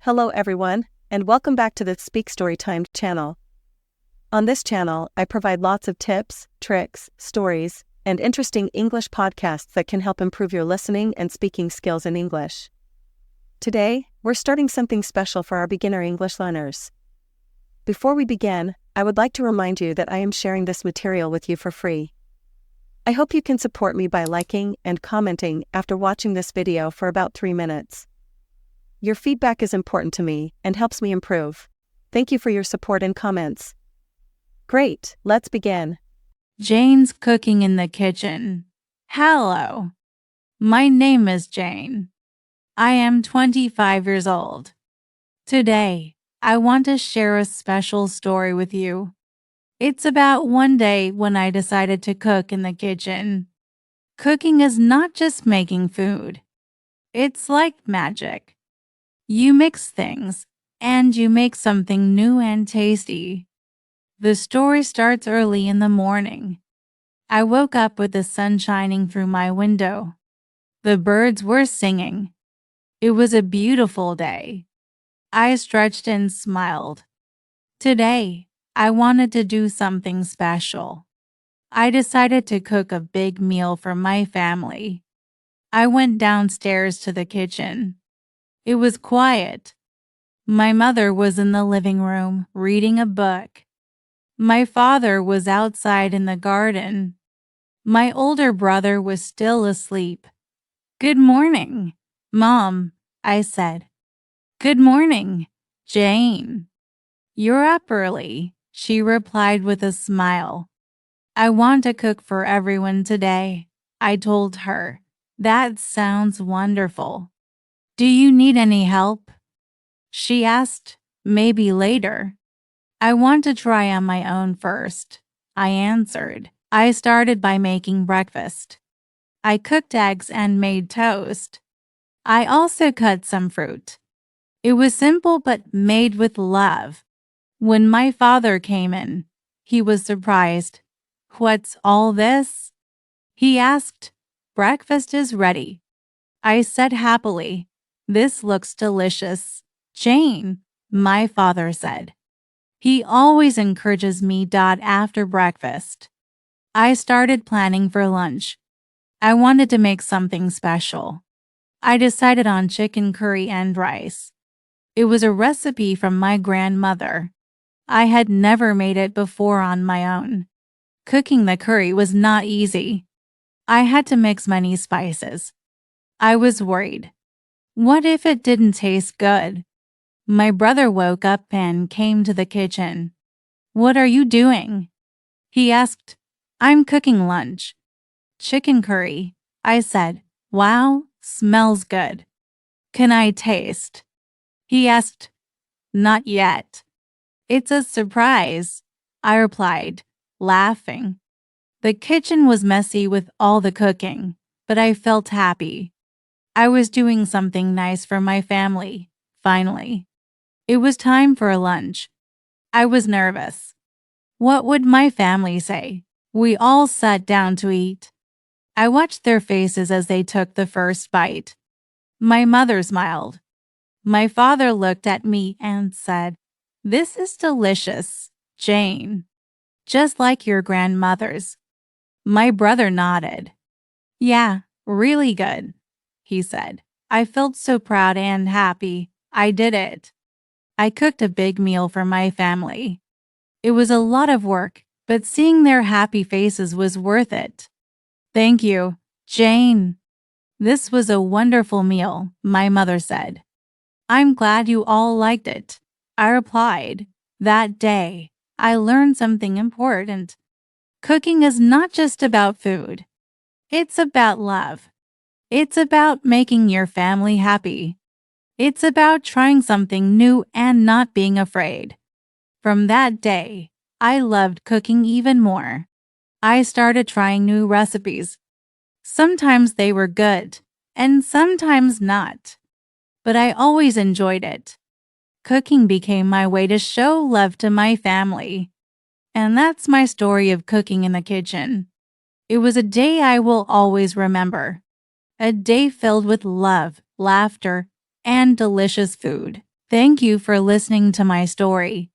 Hello everyone, and welcome back to the Speak Storytime channel. On this channel, I provide lots of tips, tricks, stories, and interesting English podcasts that can help improve your listening and speaking skills in English. Today, we're starting something special for our beginner English learners. Before we begin, I would like to remind you that I am sharing this material with you for free. I hope you can support me by liking and commenting after watching this video for about 3 minutes. Your feedback is important to me and helps me improve. Thank you for your support and comments. Great, let's begin. Jane's cooking in the kitchen. Hello. My name is Jane. I am 25 years old. Today, I want to share a special story with you. It's about one day when I decided to cook in the kitchen. Cooking is not just making food. It's like magic. You mix things, and you make something new and tasty. The story starts early in the morning. I woke up with the sun shining through my window. The birds were singing. It was a beautiful day. I stretched and smiled. Today, I wanted to do something special. I decided to cook a big meal for my family. I went downstairs to the kitchen. It was quiet. My mother was in the living room reading a book. My father was outside in the garden. My older brother was still asleep. "Good morning, Mom," I said. "Good morning, Jane. You're up early," she replied with a smile. "I want to cook for everyone today," I told her. "That sounds wonderful. Do you need any help?" She asked. "Maybe later. I want to try on my own first," I answered. I started by making breakfast. I cooked eggs and made toast. I also cut some fruit. It was simple but made with love. When my father came in, he was surprised. "What's all this?" he asked. "Breakfast is ready," I said happily. "This looks delicious, Jane," my father said. He always encourages me. After breakfast, I started planning for lunch. I wanted to make something special. I decided on chicken curry and rice. It was a recipe from my grandmother. I had never made it before on my own. Cooking the curry was not easy. I had to mix many spices. I was worried. What if it didn't taste good? My brother woke up and came to the kitchen. "What are you doing?" he asked. "I'm cooking lunch." "Chicken curry," I said. "Wow, smells good. Can I taste?" he asked. "Not yet. It's a surprise," I replied, laughing. The kitchen was messy with all the cooking, but I felt happy. I was doing something nice for my family, finally. It was time for lunch. I was nervous. What would my family say? We all sat down to eat. I watched their faces as they took the first bite. My mother smiled. My father looked at me and said, "This is delicious, Jane. Just like your grandmother's." My brother nodded. "Yeah, really good," he said. I felt so proud and happy. I did it. I cooked a big meal for my family. It was a lot of work, but seeing their happy faces was worth it. "Thank you, Jane. This was a wonderful meal," my mother said. "I'm glad you all liked it," I replied. That day, I learned something important. Cooking is not just about food. It's about love. It's about making your family happy. It's about trying something new and not being afraid. From that day, I loved cooking even more. I started trying new recipes. Sometimes they were good, and sometimes not. But I always enjoyed it. Cooking became my way to show love to my family. And that's my story of cooking in the kitchen. It was a day I will always remember. A day filled with love, laughter, and delicious food. Thank you for listening to my story.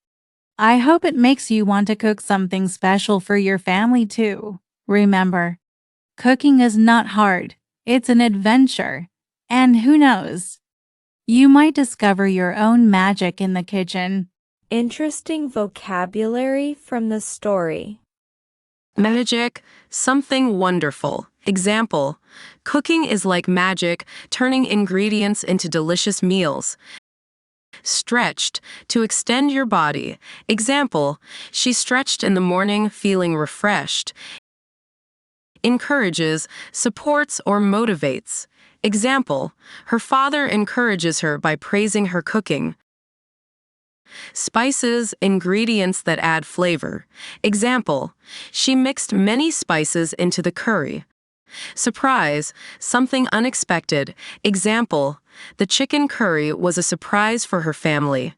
I hope it makes you want to cook something special for your family too. Remember, cooking is not hard, it's an adventure. And who knows? You might discover your own magic in the kitchen. Interesting vocabulary from the story. Magic, something wonderful. Example, cooking is like magic, turning ingredients into delicious meals. Stretched, to extend your body. Example, she stretched in the morning feeling refreshed. Encourages, supports, or motivates. Example, her father encourages her by praising her cooking. Spices, ingredients that add flavor. Example, she mixed many spices into the curry. Surprise, something unexpected. Example, the chicken curry was a surprise for her family.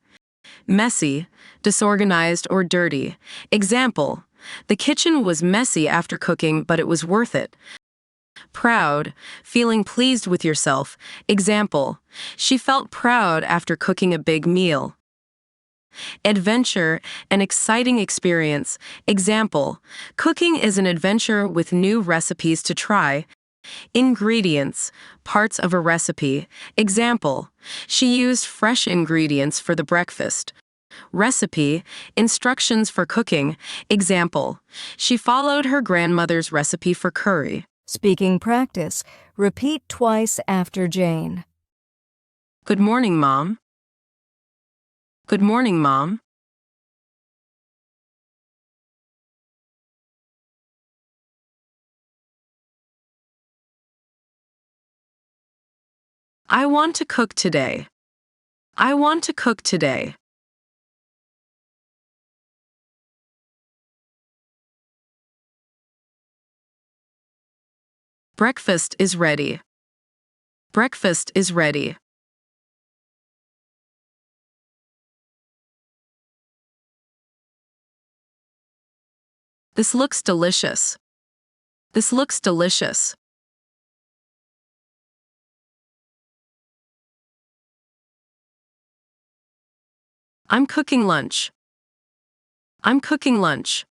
Messy, disorganized or dirty. Example, the kitchen was messy after cooking, but it was worth it. Proud, feeling pleased with yourself. Example, she felt proud after cooking a big meal. Adventure, an exciting experience. Example, cooking is an adventure with new recipes to try. Ingredients, parts of a recipe. Example, she used fresh ingredients for the breakfast. Recipe, instructions for cooking. Example, she followed her grandmother's recipe for curry. Speaking practice. Repeat twice after Jane. Good morning, Mom. Good morning, Mom. I want to cook today. I want to cook today. Breakfast is ready. Breakfast is ready. This looks delicious. This looks delicious. I'm cooking lunch. I'm cooking lunch.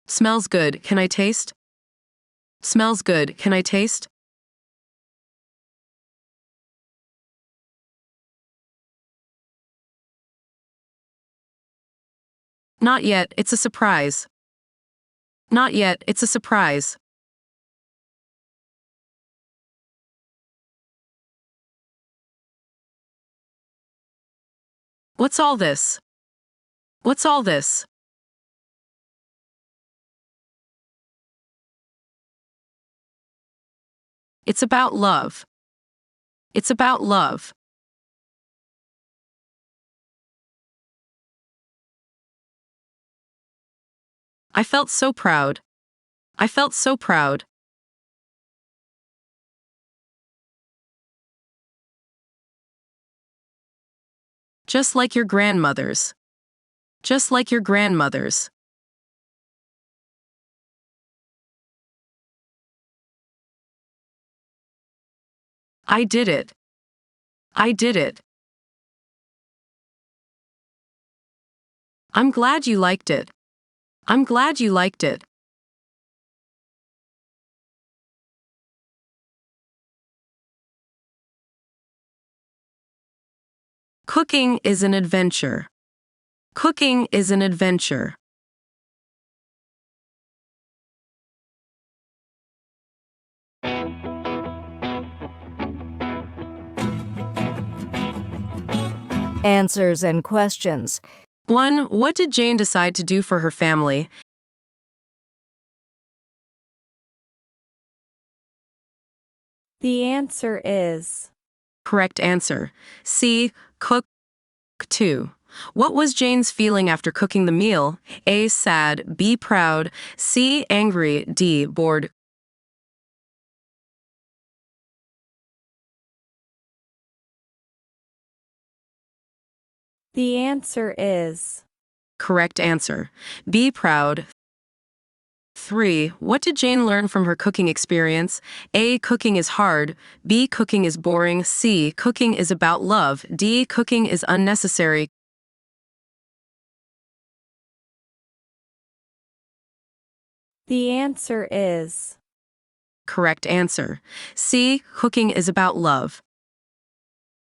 Smells good, can I taste? Smells good, can I taste? Not yet, it's a surprise. Not yet, it's a surprise. What's all this? What's all this? It's about love. It's about love. I felt so proud. I felt so proud. Just like your grandmother's. Just like your grandmother's. I did it. I did it. I'm glad you liked it. I'm glad you liked it. Cooking is an adventure. Cooking is an adventure. Answers and questions. 1. What did Jane decide to do for her family? The answer is Correct answer. C. Cook. 2. What was Jane's feeling after cooking the meal? A. Sad. B. Proud. C. Angry. D. Bored. The answer is Correct answer. B. Proud. 3. What did Jane learn from her cooking experience? A. Cooking is hard. B. Cooking is boring. C. Cooking is about love. D. Cooking is unnecessary. The answer is Correct answer. C. Cooking is about love.